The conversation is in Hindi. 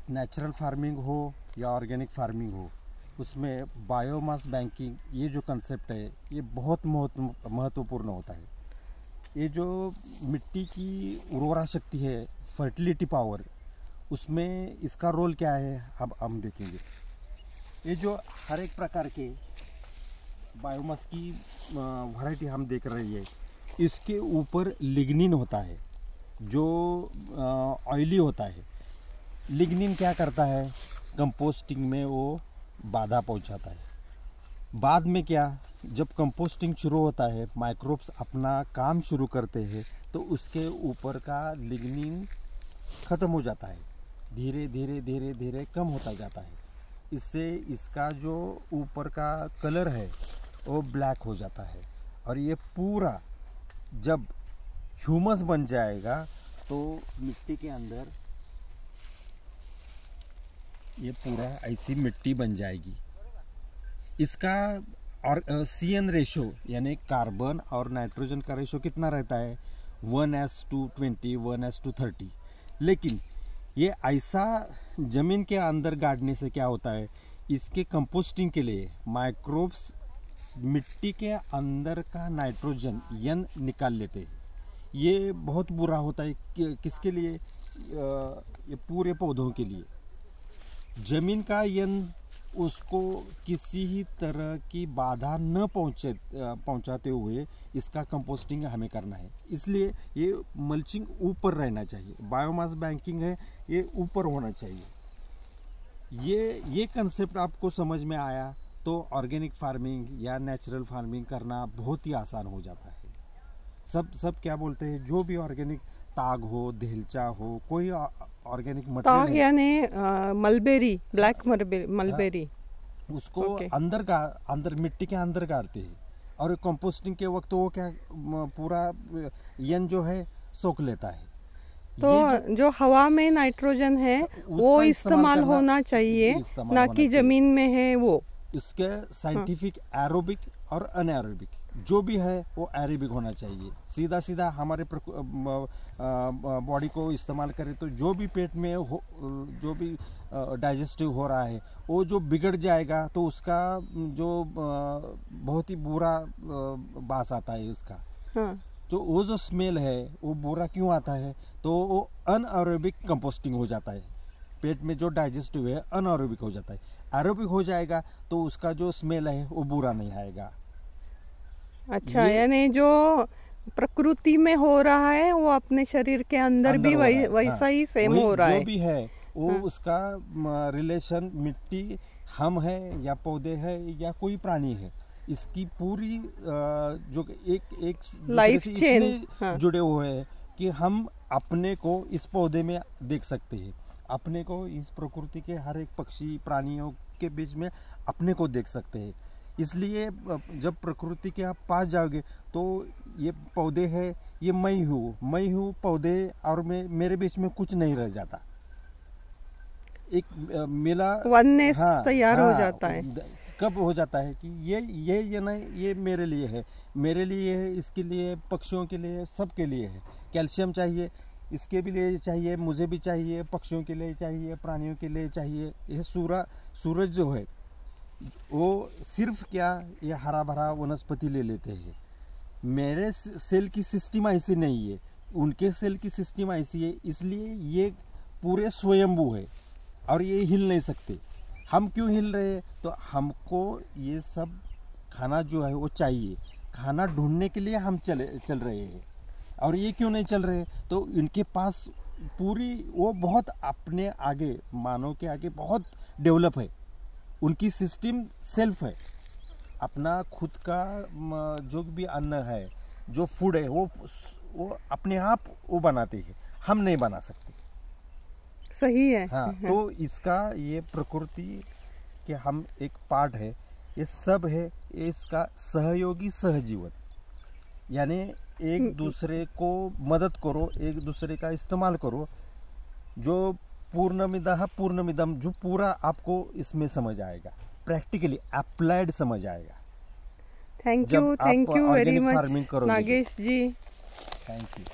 नेचुरल फार्मिंग हो या ऑर्गेनिक फार्मिंग हो, उसमें बायोमास बैंकिंग ये जो कंसेप्ट है ये बहुत महत्वपूर्ण होता है। ये जो मिट्टी की उर्वरा शक्ति है, फर्टिलिटी पावर, उसमें इसका रोल क्या है अब हम देखेंगे। ये जो हर एक प्रकार के बायोमास की वैरायटी हम देख रहे हैं, इसके ऊपर लिग्निन होता है जो ऑयली होता है। लिग्निन क्या करता है, कंपोस्टिंग में वो बाधा पहुंचाता है। बाद में क्या, जब कंपोस्टिंग शुरू होता है, माइक्रोब्स अपना काम शुरू करते हैं, तो उसके ऊपर का लिग्निन ख़त्म हो जाता है, धीरे धीरे धीरे धीरे कम होता जाता है। इससे इसका जो ऊपर का कलर है वो ब्लैक हो जाता है, और ये पूरा जब ह्यूमस बन जाएगा तो मिट्टी के अंदर ये पूरा ऐसी मिट्टी बन जाएगी। इसका और CN रेशो यानी कार्बन और नाइट्रोजन का रेशो कितना रहता है, 1:20, 1:30। लेकिन ये ऐसा ज़मीन के अंदर गाड़ने से क्या होता है, इसके कंपोस्टिंग के लिए माइक्रोब्स मिट्टी के अंदर का नाइट्रोजन N निकाल लेते हैं। ये बहुत बुरा होता है किसके लिए, ये पूरे पौधों के लिए। ज़मीन का N उसको किसी ही तरह की बाधा न पहुंचाते हुए इसका कंपोस्टिंग हमें करना है। इसलिए ये मल्चिंग ऊपर रहना चाहिए, बायोमास बैंकिंग है ये ऊपर होना चाहिए। ये कंसेप्ट आपको समझ में आया तो ऑर्गेनिक फार्मिंग या नेचुरल फार्मिंग करना बहुत ही आसान हो जाता है। सब क्या बोलते हैं, जो भी ऑर्गेनिक, ताग हो, देलचा हो, कोई ऑर्गेनिक मटेरियल, ताग यानी मलबेरी, ब्लैक मलबेरी, उसको अंदर मिट्टी के अंदर गाड़ते हैं, और कंपोस्टिंग के वक्त वो क्या पूरा N जो है सोख लेता है। तो जो हवा में नाइट्रोजन है वो इस्तेमाल होना चाहिए, ना कि जमीन में है वो। इसके साइंटिफिक एरोबिक और अनएरोबिक जो भी है वो एरोबिक होना चाहिए। सीधा सीधा हमारे बॉडी को इस्तेमाल करें तो जो भी पेट में हो, जो भी डाइजेस्टिव हो रहा है वो जो बिगड़ जाएगा, तो उसका जो बहुत ही बुरा बास आता है इसका। हाँ। तो वो जो स्मेल है वो बुरा क्यों आता है, तो वो अनएरोबिक कंपोस्टिंग हो जाता है। पेट में जो डाइजेस्टिव है अनएरोबिक हो जाता है। एरोबिक हो जाएगा तो उसका जो स्मेल है वो बुरा नहीं आएगा। अच्छा, यानी जो प्रकृति में हो रहा है वो अपने शरीर के अंदर भी वैसा ही सेम हो रहा है। जो भी है वो उसका रिलेशन, मिट्टी हम है या पौधे है या कोई प्राणी है, इसकी पूरी जो एक लाइफ चेन जुड़े हुए हैं कि हम अपने को इस पौधे में देख सकते हैं, अपने को इस प्रकृति के हर एक पक्षी प्राणियों के बीच में अपने को देख सकते हैं। इसलिए जब प्रकृति के आप पास जाओगे तो ये पौधे हैं, ये मैं हूँ पौधे, और मेरे बीच में कुछ नहीं रह जाता। एक मेला वननेस तैयार हो जाता है। कब हो जाता है कि ये नहीं, ये मेरे लिए है, इसके लिए, पक्षियों के लिए, सबके लिए है। कैल्शियम चाहिए, इसके भी लिए चाहिए, मुझे भी चाहिए, पक्षियों के लिए चाहिए, प्राणियों के लिए चाहिए। ये सूरज जो है वो सिर्फ क्या, ये हरा भरा वनस्पति ले लेते हैं। मेरे सेल की सिस्टम ऐसी नहीं है, उनके सेल की सिस्टम ऐसी है, इसलिए ये पूरे स्वयंभू है और ये हिल नहीं सकते। हम क्यों हिल रहे हैं, तो हमको ये सब खाना जो है वो चाहिए। खाना ढूंढने के लिए हम चल रहे हैं, और ये क्यों नहीं चल रहे, तो इनके पास पूरी वो बहुत अपने आगे, मानव के आगे बहुत डेवलप है, उनकी सिस्टम सेल्फ है। अपना खुद का जो भी अन्न है, जो फूड है, वो अपने आप वो बनाते हैं, हम नहीं बना सकते। सही है। हाँ, तो इसका ये प्रकृति के हम एक पार्ट है, ये सब है, इसका सहयोगी सहजीवन, यानी एक दूसरे को मदद करो, एक दूसरे का इस्तेमाल करो। जो पूर्णमिदः पूर्णमिदम, जो पूरा आपको इसमें समझ आएगा, प्रैक्टिकली अप्लाइड समझ आएगा। Thank you very much Nagesh ji. Thank you.